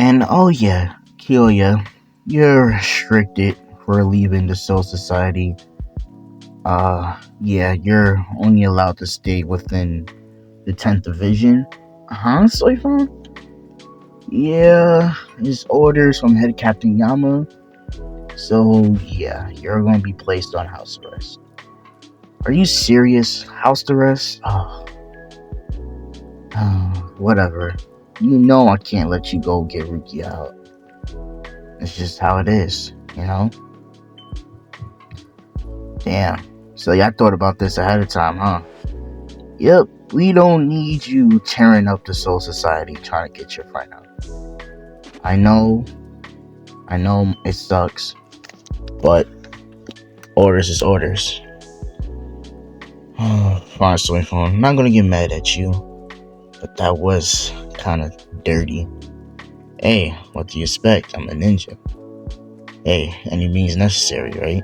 And oh yeah, Kyoya, you're restricted for leaving the Soul Society. Yeah, you're only allowed to stay within the 10th division. Huh, Soifon? Yeah, his orders from Head Captain Yama. So, yeah, you're gonna be placed on house arrest. Are you serious? House arrest? Whatever. You know I can't let you go get Ruki out. It's just how it is, you know? Damn. So y'all thought about this ahead of time, huh? Yep, we don't need you tearing up the Soul Society trying to get your friend out. I know it sucks, but orders is orders. Fine, Swingphone. I'm not gonna get mad at you, but that was kind of dirty. Hey, what do you expect? I'm a ninja. Hey, any means necessary, right?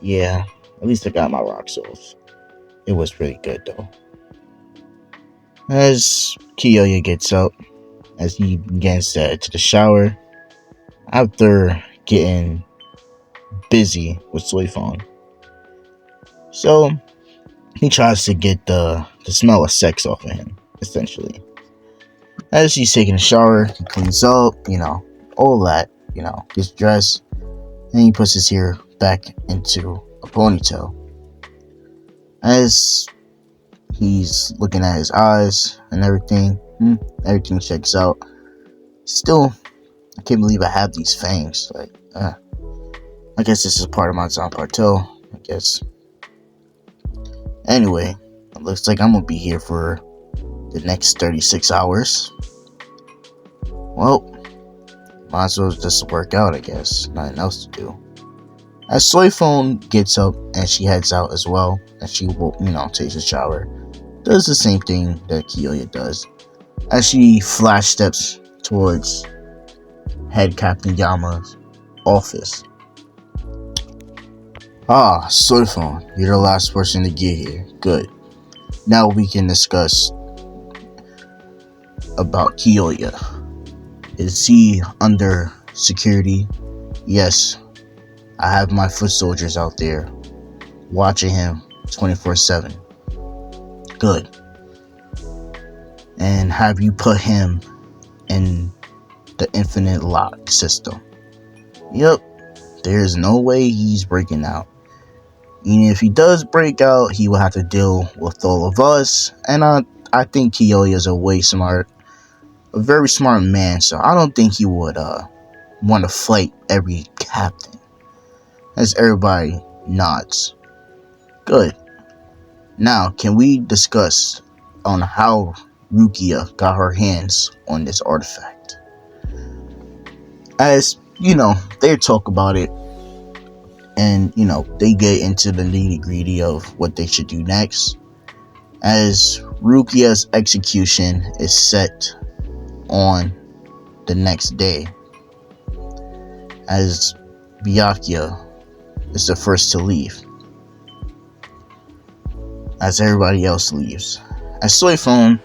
Yeah. At least I got my rock souls. It was really good though. As Kiyoya gets up, as he begins to head to the shower, after getting busy with Suifon. So he tries to get the smell of sex off of him, essentially. As he's taking a shower, he cleans up, all that, gets dressed, and he puts his hair back into a ponytail. As he's looking at his eyes and everything everything checks out. Still, I can't believe I have these fangs. I guess this is part of my Zanpartel, I guess. Anyway, it looks like I'm gonna be here for the next 36 hours. Well, might as well just work out, I guess. Nothing else to do. As Soifon gets up and she heads out as well, and she will, takes a shower, does the same thing that Kiyoya does. As she flash steps towards Head Captain Yama's office. Soifon, you're the last person to get here. Good. Now we can discuss about Kiyoya. Is he under security? Yes. I have my foot soldiers out there watching him 24/7. Good. And have you put him in the infinite lock system? Yep. There's no way he's breaking out. Even if he does break out, he will have to deal with all of us. And I think Kiyoya is a very smart man. So I don't think he would want to fight every captain. As everybody nods. Good. Now, can we discuss on how Rukia got her hands on this artifact? As, they talk about it. And, they get into the nitty-gritty of what they should do next. As Rukia's execution is set on the next day. As Byakuya is the first to leave. As everybody else leaves. As Soifon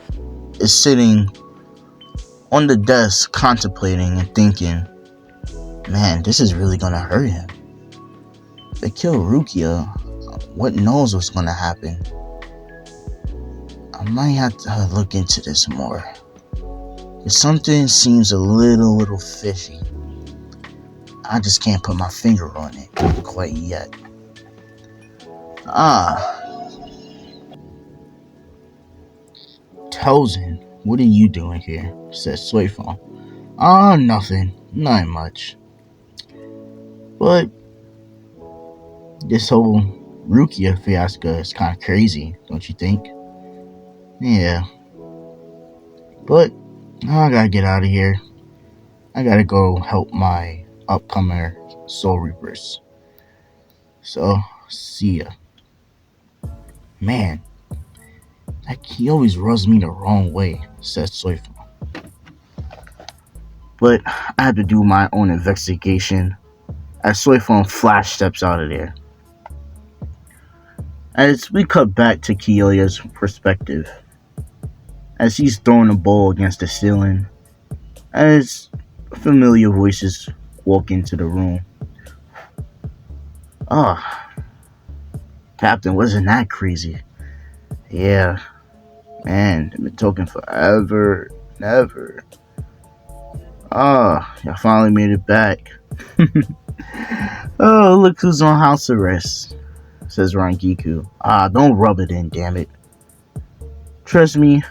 is sitting on the desk contemplating and thinking, man, this is really gonna hurt him. If they kill Rukia, what knows what's gonna happen? I might have to look into this more. If something seems a little fishy, I just can't put my finger on it quite yet. Tozen, what are you doing here? Says Suifon. Nothing much. But this whole Rukia fiasco is kind of crazy, don't you think? Yeah. But I gotta get out of here. I gotta go help my upcomer Soul Reapers. So, see ya. Man, he always rubs me the wrong way, says Soifon. But I have to do my own investigation as Soifon flash steps out of there. As we cut back to Kiyoya's perspective, as he's throwing the ball against the ceiling, as familiar voices walk into the room. Oh, Captain, wasn't that crazy? Yeah, man, they've been talking forever, never. Oh, y'all finally made it back. Oh, look who's on house arrest, says Rangiku. Ah, don't rub it in, damn it. Trust me,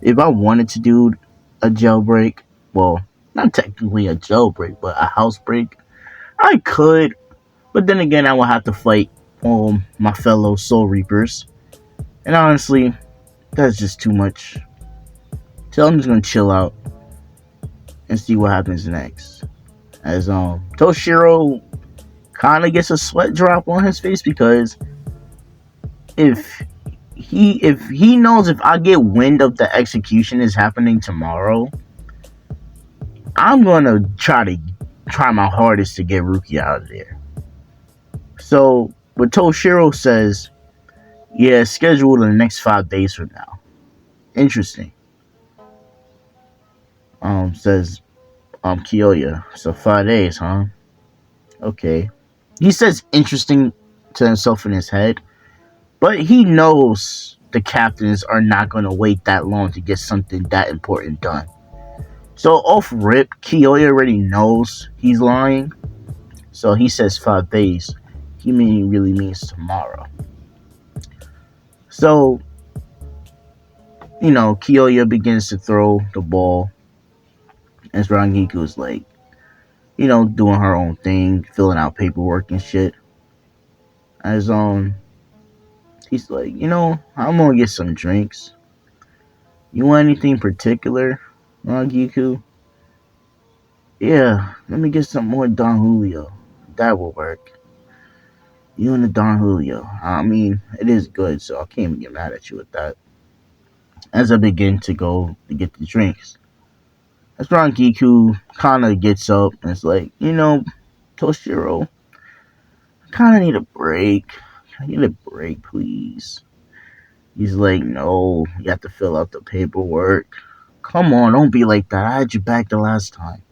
if I wanted to do a jailbreak, well, not technically a jailbreak, but a housebreak, I could. But then again, I would have to fight my fellow Soul Reapers. And honestly, that's just too much. So I'm just gonna chill out and see what happens next. As Toshiro kinda gets a sweat drop on his face because if he knows if I get wind of the execution is happening tomorrow, I'm gonna try my hardest to get Ruki out of there. So but Toshiro says, yeah, scheduled in the next 5 days from now. Interesting. Says Kyoya. So 5 days, huh? Okay. He says interesting to himself in his head, but he knows the captains are not gonna wait that long to get something that important done. So off rip, Kyoya already knows he's lying. So he says 5 days. He really means tomorrow. So, Kyoya begins to throw the ball as Rangiku's like, doing her own thing, filling out paperwork and shit. As he's like, I'm gonna get some drinks. You want anything particular, Rangiku? Yeah, let me get some more Don Julio. That will work. You and the Don Julio. I mean, it is good, so I can't even get mad at you with that. As I begin to go to get the drinks, as Rangiku kind of gets up and is like, Toshiro, I kind of need a break. I need a break, please. He's like, no, you have to fill out the paperwork. Come on, don't be like that. I had you back the last time.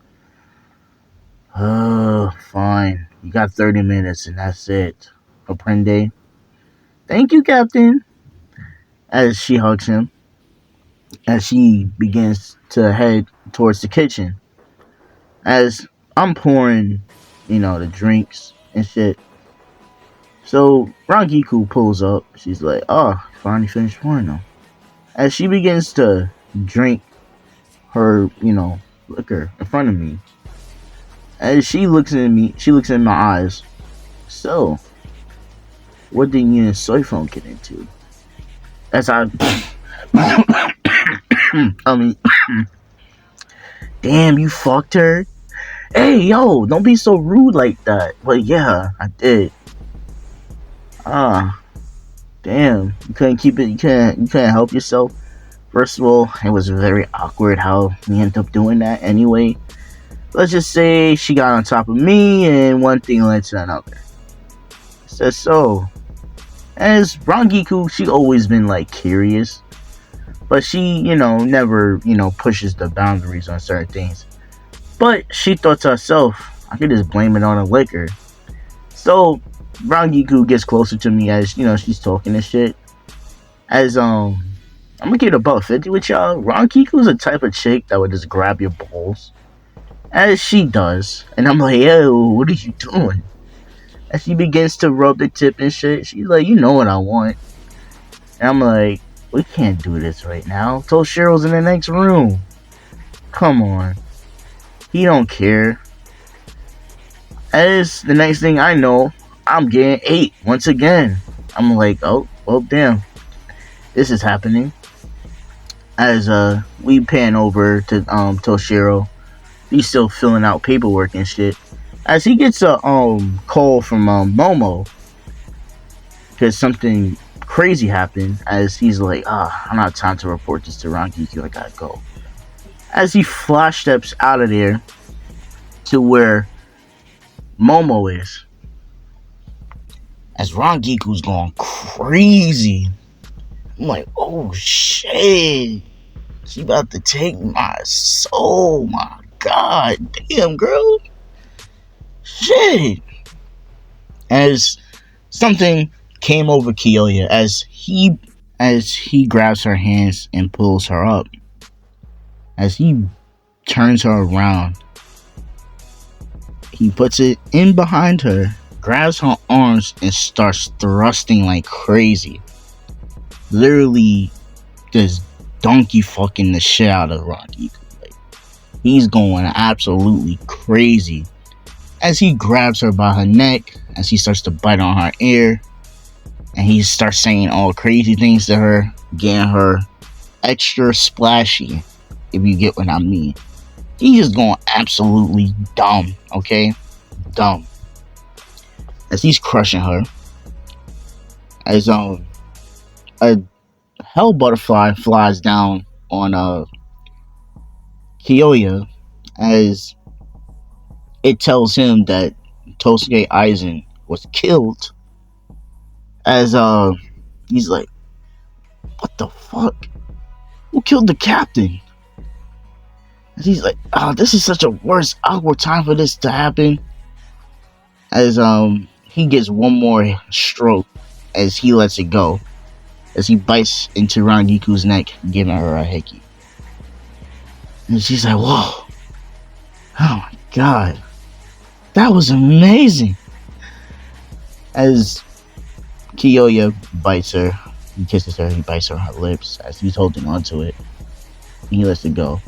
Fine. You got 30 minutes and that's it. Aprende. Thank you, Captain. As she hugs him, as she begins to head towards the kitchen. As I'm pouring, the drinks and shit. So Rangiku pulls up. She's like, oh, finally finished pouring them. As she begins to drink her, liquor in front of me. As she looks in my eyes. So, what did you and Soifon get into? As I mean, damn, you fucked her? Hey, yo, don't be so rude like that. But yeah, I did. Damn, you couldn't keep it, you couldn't help yourself. First of all, it was very awkward how we ended up doing that anyway. Let's just say she got on top of me and one thing led to another. Says so. As Rangiku, she always been like curious. But she, never, pushes the boundaries on certain things. But she thought to herself, I could just blame it on the liquor. So Rangiku gets closer to me as, she's talking and shit. As I'm gonna get about 50 with y'all. Rangiku's a type of chick that would just grab your balls. As she does. And I'm like, yo, what are you doing? As she begins to rub the tip and shit, she's like, you know what I want. And I'm like, we can't do this right now. Toshiro's in the next room. Come on. He don't care. As the next thing I know, I'm getting 8 once again. I'm like, oh, well, damn. This is happening. As we pan over to Toshiro. He's still filling out paperwork and shit. As he gets a call from Momo. Because something crazy happened. As he's like, I don't have time to report this to Rangiku. I gotta go. As he flash steps out of there to where Momo is. As Rangiku's going crazy. I'm like, oh shit. She about to take my soul. My God. Damn, girl. Shit. As something came over Kyoya as he grabs her hands and pulls her up. As he turns her around, he puts it in behind her, grabs her arms, and starts thrusting like crazy. Literally just donkey fucking the shit out of Rocky. Like, he's going absolutely crazy. As he grabs her by her neck, as he starts to bite on her ear, and he starts saying all crazy things to her, getting her extra splashy, if you get what I mean. He's just going absolutely dumb, okay? Dumb. As he's crushing her, as a hell butterfly flies down on Kyoya, as it tells him that Tosuke Aizen was killed. As he's like, what the fuck? Who killed the captain? And he's like, oh, this is such a worst awkward time for this to happen. As he gets one more stroke as he lets it go. As he bites into Rangiku's neck, giving her a hickey. And she's like, whoa. Oh my god. That was amazing. As Kyoya bites her, he kisses her, he bites her on her lips as he's holding onto it. And he lets it go.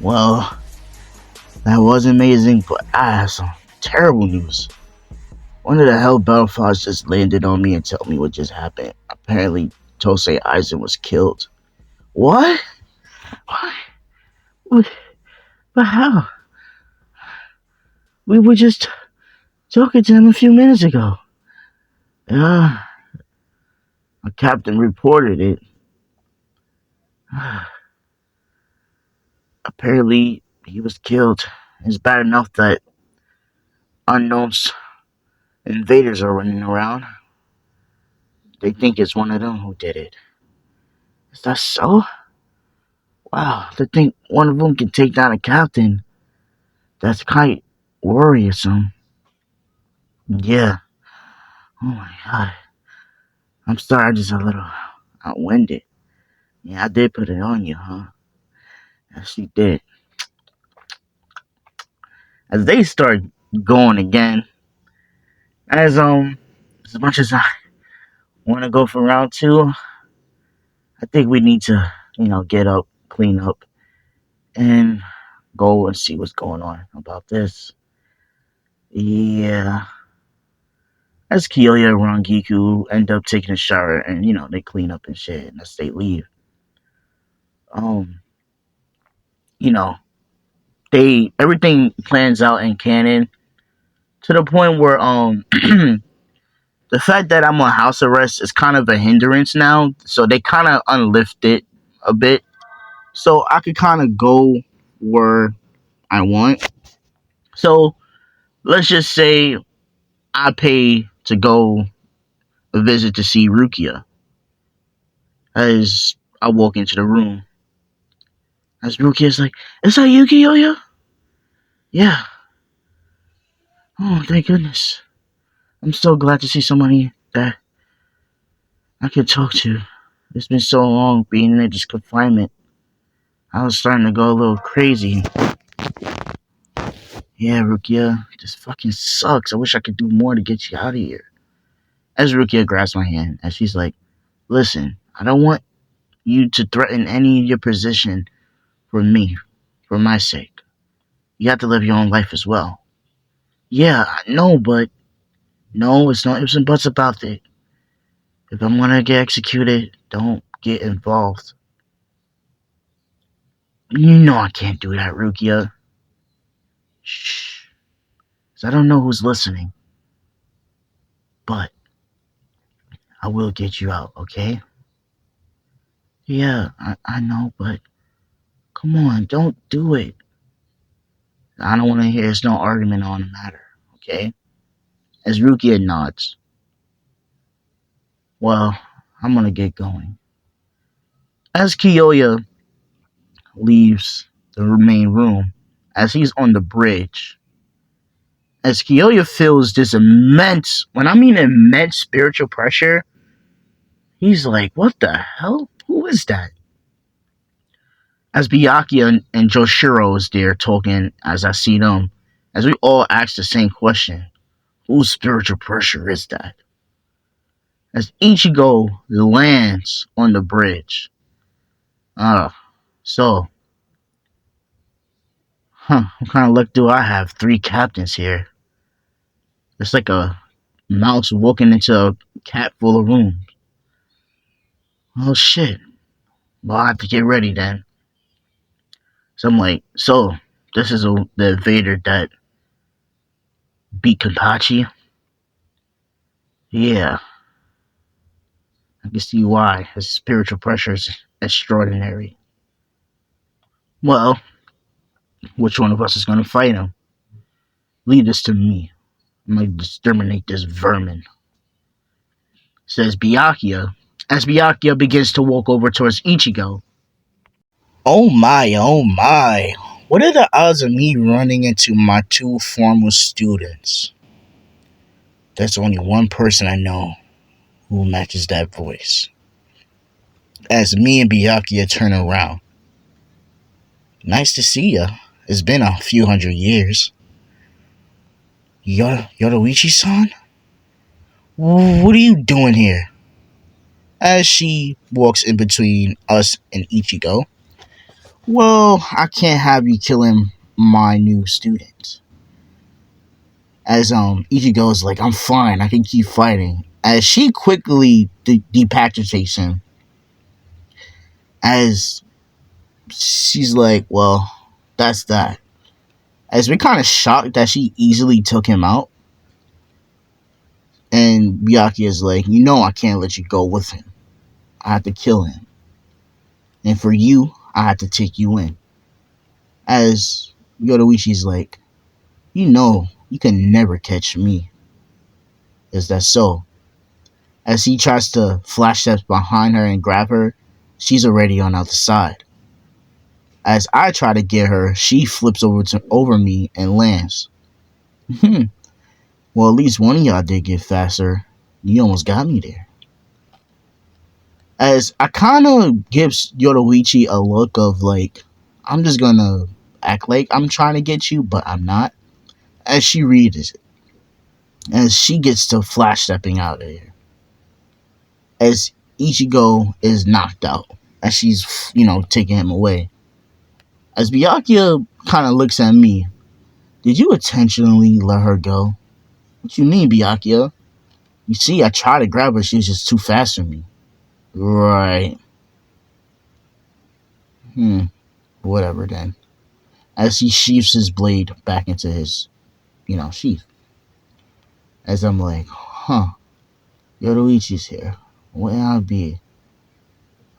Well, that was amazing, but I have some terrible news. One of the hell butterflies just landed on me and told me what just happened. Apparently, Tosei Aizen was killed. What? What? But how? We were just talking to him a few minutes ago. Yeah, a captain reported it. Apparently, he was killed. It's bad enough that unknown invaders are running around. They think it's one of them who did it. Is that so? Wow, to think one of them can take down a captain. That's quite worrisome. Yeah. Oh my god. I'm sorry, I'm just a little outwinded. Yeah, I did put it on you, huh? Yes, you did. As they start going again, as as much as I want to go for round two, I think we need to, get up, clean up, and go and see what's going on about this. Yeah. As Kyoya and Rangiku end up taking a shower and, they clean up and shit, and as they leave. Um, you know, everything plans out in canon to the point where the fact that I'm on house arrest is kind of a hindrance now, so they kind of unlift it a bit, so I could kind of go where I want. So let's just say I pay to go a visit to see Rukia. As I walk into the room, as Rukia's like, "Is that you, Kyoya?" Yeah. Oh, thank goodness. I'm so glad to see somebody that I can talk to. It's been so long being in this confinement. I was starting to go a little crazy. Yeah, Rukia, this fucking sucks. I wish I could do more to get you out of here. As Rukia grabs my hand, and she's like, listen, I don't want you to threaten any of your position for me, for my sake. You have to live your own life as well. Yeah, I know, but no, it's not ifs and buts about it. If I'm gonna get executed, don't get involved. You know I can't do that, Rukia. Shh. 'Cause I don't know who's listening. But I will get you out, okay? Yeah, I know, but come on, don't do it. I don't want to hear there's no argument on the matter, okay? As Rukia nods, well, I'm gonna get going. As Kyoya leaves the main room as he's on the bridge. As Kyoya feels this immense, when I mean immense spiritual pressure, he's like, what the hell? Who is that? As Byakuya and Joshiro is there talking, as I see them, as we all ask the same question, whose spiritual pressure is that? As Ichigo lands on the bridge. So, what kind of luck do I have? 3 captains here. It's like a mouse walking into a cat full of rooms. Oh shit. Well, I have to get ready then. So I'm like, this is the invader that beat Kenpachi? Yeah, I can see why. His spiritual pressure is extraordinary. Well, which one of us is going to fight him? Leave this to me. I'm going to exterminate this vermin, says Byakuya, as Byakuya begins to walk over towards Ichigo. Oh my, oh my. What are the odds of me running into my 2 former students? There's only one person I know who matches that voice. As me and Byakuya turn around. Nice to see ya. It's been a few hundred years. Yoruichi-san? What are you doing here? As she walks in between us and Ichigo. Well, I can't have you killing my new student. As Ichigo is like, I'm fine, I can keep fighting. As she quickly decapitates him. As she's like, well, that's that. As we're kind of shocked that she easily took him out. And Byakuya is like, I can't let you go with him. I have to kill him. And for you, I have to take you in. As Yoruichi's like, you can never catch me. Is that so? As he tries to flash steps behind her and grab her, she's already on the other side. As I try to get her, she flips over me and lands. Well, at least one of y'all did get faster. You almost got me there. As I kind of gives Yoruichi a look of like, I'm just gonna act like I'm trying to get you, but I'm not. As she reads it. As she gets to flash stepping out of here. As Ichigo is knocked out. As she's, taking him away. As Byakuya kind of looks at me. Did you intentionally let her go? What you mean, Byakuya? You see, I tried to grab her. She was just too fast for me. Right. Whatever then. As he sheaths his blade back into his, sheath. As I'm like, Yoruichi's here. Where I'll be?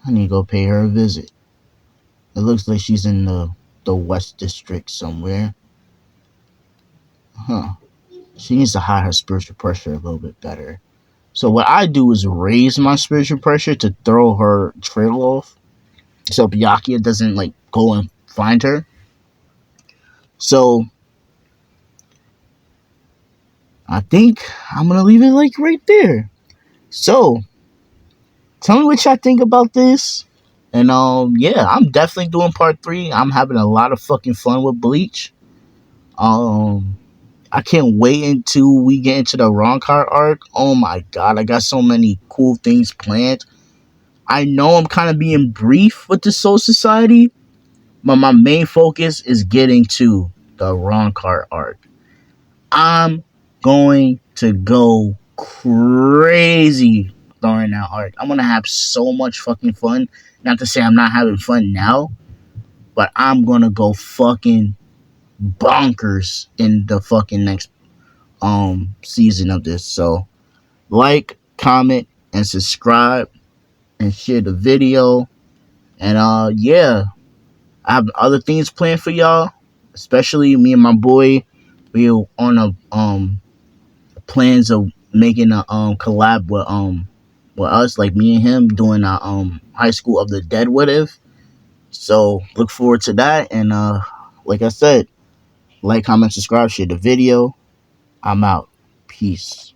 I need to go pay her a visit. It looks like she's in the West District somewhere. She needs to hide her spiritual pressure a little bit better. So what I do is raise my spiritual pressure to throw her trail off. So Byakuya doesn't go and find her. So I think I'm gonna leave it right there. So tell me what y'all think about this. And I'm definitely doing part 3. I'm having a lot of fucking fun with Bleach. I can't wait until we get into the Ronkar arc. Oh my god, I got so many cool things planned. I know I'm kind of being brief with the Soul Society, but my main focus is getting to the Ronkar arc. I'm going to go crazy during that arc. I'm going to have so much fucking fun. Not to say I'm not having fun now, but I'm going to go fucking bonkers in the fucking next season of this. So like, comment, and subscribe, and share the video. And I have other things planned for y'all, especially me and my boy. We're on a plans of making a collab with us, like me and him doing a High School of the Dead What If. So look forward to that. And like I said, like, comment, subscribe, share the video. I'm out. Peace.